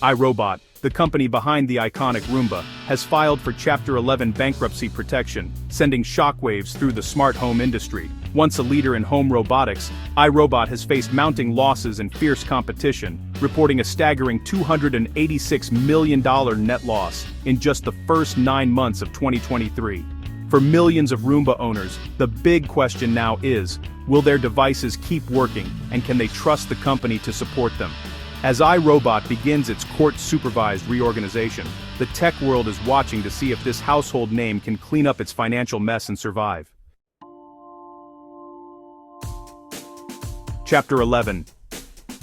iRobot, the company behind the iconic Roomba, has filed for Chapter 11 bankruptcy protection, sending shockwaves through the smart home industry. Once a leader in home robotics, iRobot has faced mounting losses and fierce competition, reporting a staggering $286 million net loss in just the first 9 months of 2023. For millions of Roomba owners, the big question now is, will their devices keep working, and can they trust the company to support them? As iRobot begins its court-supervised reorganization, the tech world is watching to see if this household name can clean up its financial mess and survive. Chapter 11.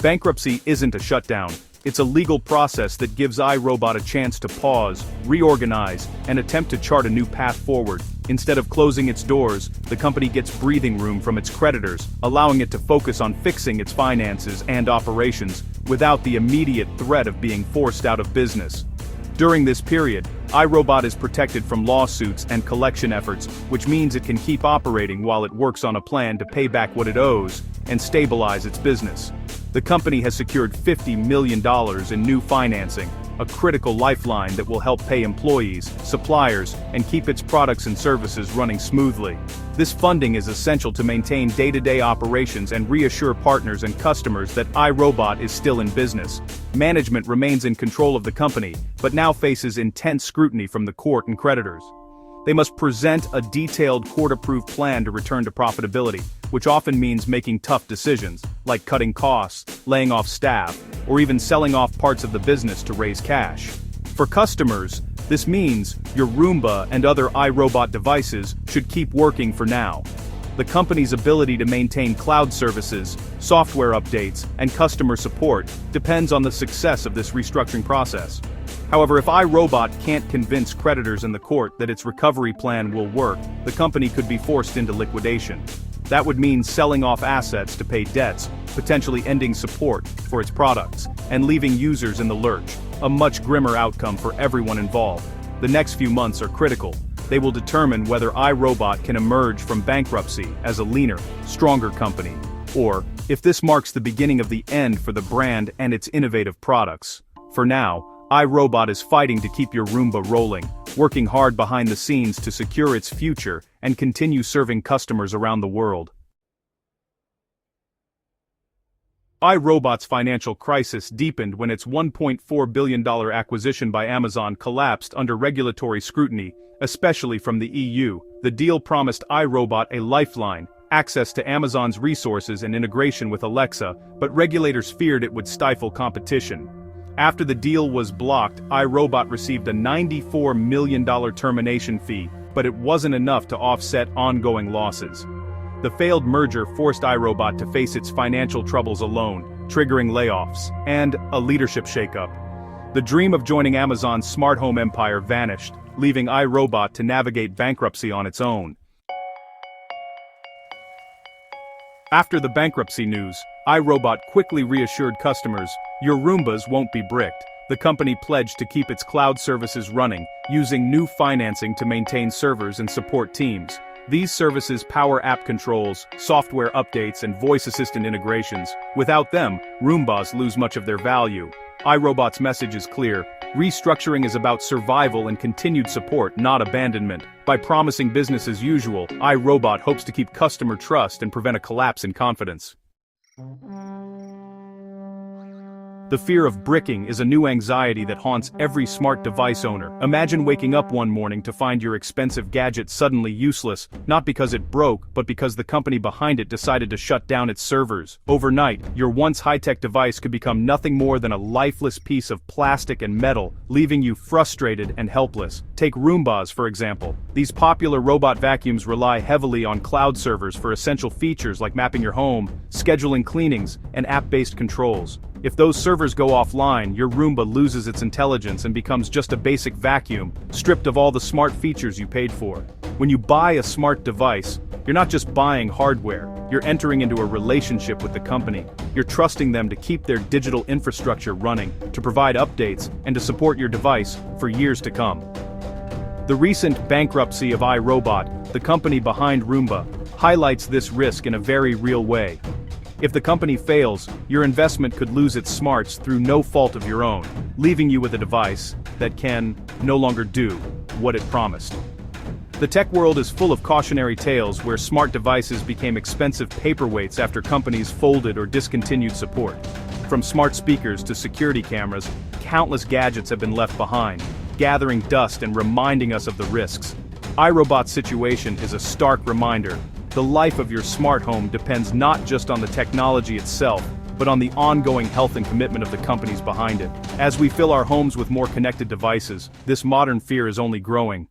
Bankruptcy isn't a shutdown. It's a legal process that gives iRobot a chance to pause, reorganize, and attempt to chart a new path forward. Instead of closing its doors, the company gets breathing room from its creditors, allowing it to focus on fixing its finances and operations, without the immediate threat of being forced out of business. During this period, iRobot is protected from lawsuits and collection efforts, which means it can keep operating while it works on a plan to pay back what it owes and stabilize its business. The company has secured $50 million in new financing, a critical lifeline that will help pay employees, suppliers, and keep its products and services running smoothly. This funding is essential to maintain day-to-day operations and reassure partners and customers that iRobot is still in business. Management remains in control of the company, but now faces intense scrutiny from the court and creditors. They must present a detailed court-approved plan to return to profitability, which often means making tough decisions, like cutting costs, laying off staff, or even selling off parts of the business to raise cash. For customers, this means your Roomba and other iRobot devices should keep working for now. The company's ability to maintain cloud services, software updates, and customer support depends on the success of this restructuring process. However, if iRobot can't convince creditors in the court that its recovery plan will work, the company could be forced into liquidation. That would mean selling off assets to pay debts, potentially ending support for its products, and leaving users in the lurch, a much grimmer outcome for everyone involved. The next few months are critical. They will determine whether iRobot can emerge from bankruptcy as a leaner, stronger company, or if this marks the beginning of the end for the brand and its innovative products. For now, iRobot is fighting to keep your Roomba rolling, working hard behind the scenes to secure its future and continue serving customers around the world. iRobot's financial crisis deepened when its $1.4 billion acquisition by Amazon collapsed under regulatory scrutiny, especially from the EU. The deal promised iRobot a lifeline, access to Amazon's resources and integration with Alexa, but regulators feared it would stifle competition. After the deal was blocked, iRobot received a $94 million termination fee, but it wasn't enough to offset ongoing losses. The failed merger forced iRobot to face its financial troubles alone, triggering layoffs and a leadership shakeup. The dream of joining Amazon's smart home empire vanished, leaving iRobot to navigate bankruptcy on its own. After the bankruptcy news, iRobot quickly reassured customers, "Your Roombas won't be bricked." The company pledged to keep its cloud services running, using new financing to maintain servers and support teams. These services power app controls, software updates, and voice assistant integrations. Without them, Roombas lose much of their value. iRobot's message is clear. Restructuring is about survival and continued support, not abandonment. By promising business as usual, iRobot hopes to keep customer trust and prevent a collapse in confidence. The fear of bricking is a new anxiety that haunts every smart device owner. Imagine waking up one morning to find your expensive gadget suddenly useless, not because it broke, but because the company behind it decided to shut down its servers. Overnight, your once high-tech device could become nothing more than a lifeless piece of plastic and metal, leaving you frustrated and helpless. Take Roombas, for example. These popular robot vacuums rely heavily on cloud servers for essential features like mapping your home, scheduling cleanings, and app-based controls. If those servers go offline, your Roomba loses its intelligence and becomes just a basic vacuum, stripped of all the smart features you paid for. When you buy a smart device, you're not just buying hardware, you're entering into a relationship with the company. You're trusting them to keep their digital infrastructure running, to provide updates, and to support your device for years to come. The recent bankruptcy of iRobot, the company behind Roomba, highlights this risk in a very real way. If the company fails, your investment could lose its smarts through no fault of your own, leaving you with a device that can no longer do what it promised. The tech world is full of cautionary tales where smart devices became expensive paperweights after companies folded or discontinued support. From smart speakers to security cameras, countless gadgets have been left behind, gathering dust and reminding us of the risks. iRobot's situation is a stark reminder. The life of your smart home depends not just on the technology itself, but on the ongoing health and commitment of the companies behind it. As we fill our homes with more connected devices, this modern fear is only growing.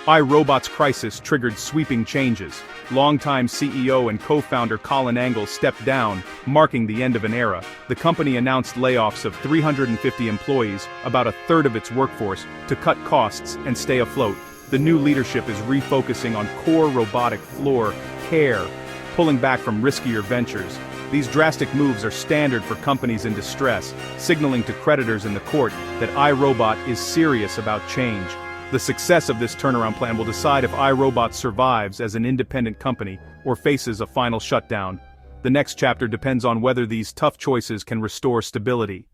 iRobot's crisis triggered sweeping changes. Longtime CEO and co-founder Colin Angle stepped down, marking the end of an era. The company announced layoffs of 350 employees, about a third of its workforce, to cut costs and stay afloat. The new leadership is refocusing on core robotic floor care, pulling back from riskier ventures. These drastic moves are standard for companies in distress, signaling to creditors in the court that iRobot is serious about change. The success of this turnaround plan will decide if iRobot survives as an independent company or faces a final shutdown. The next chapter depends on whether these tough choices can restore stability.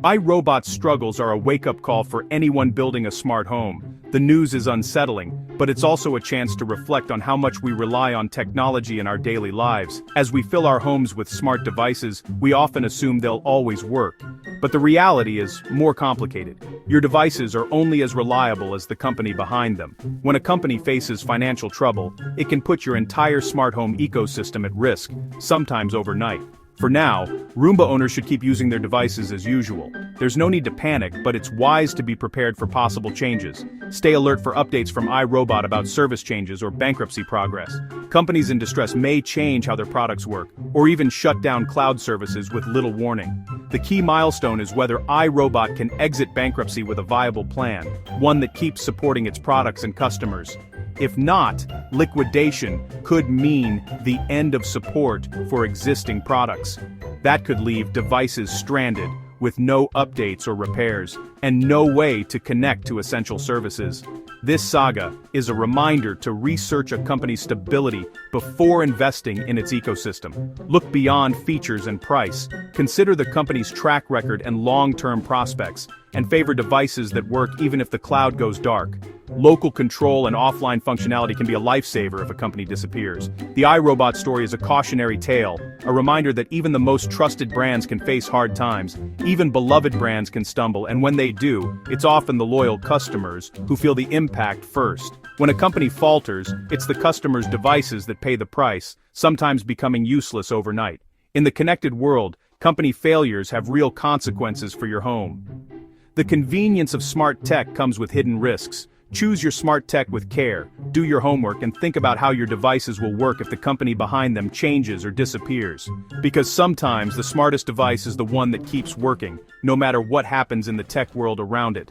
iRobot's struggles are a wake-up call for anyone building a smart home. The news is unsettling, but it's also a chance to reflect on how much we rely on technology in our daily lives. As we fill our homes with smart devices, we often assume they'll always work. But the reality is more complicated. Your devices are only as reliable as the company behind them. When a company faces financial trouble, it can put your entire smart home ecosystem at risk, sometimes overnight. For now, Roomba owners should keep using their devices as usual. There's no need to panic, but it's wise to be prepared for possible changes. Stay alert for updates from iRobot about service changes or bankruptcy progress. Companies in distress may change how their products work, or even shut down cloud services with little warning. The key milestone is whether iRobot can exit bankruptcy with a viable plan, one that keeps supporting its products and customers. If not, liquidation could mean the end of support for existing products. That could leave devices stranded, with no updates or repairs, and no way to connect to essential services. This saga is a reminder to research a company's stability before investing in its ecosystem. Look beyond features and price. Consider the company's track record and long-term prospects, and favor devices that work even if the cloud goes dark. Local control and offline functionality can be a lifesaver if a company disappears. The iRobot story is a cautionary tale, a reminder that even the most trusted brands can face hard times. Even beloved brands can stumble, and when they do, it's often the loyal customers who feel the impact first. When a company falters, it's the customer's devices that pay the price, sometimes becoming useless overnight. In the connected world, company failures have real consequences for your home. The convenience of smart tech comes with hidden risks. Choose your smart tech with care, do your homework, and think about how your devices will work if the company behind them changes or disappears. Because sometimes the smartest device is the one that keeps working, no matter what happens in the tech world around it.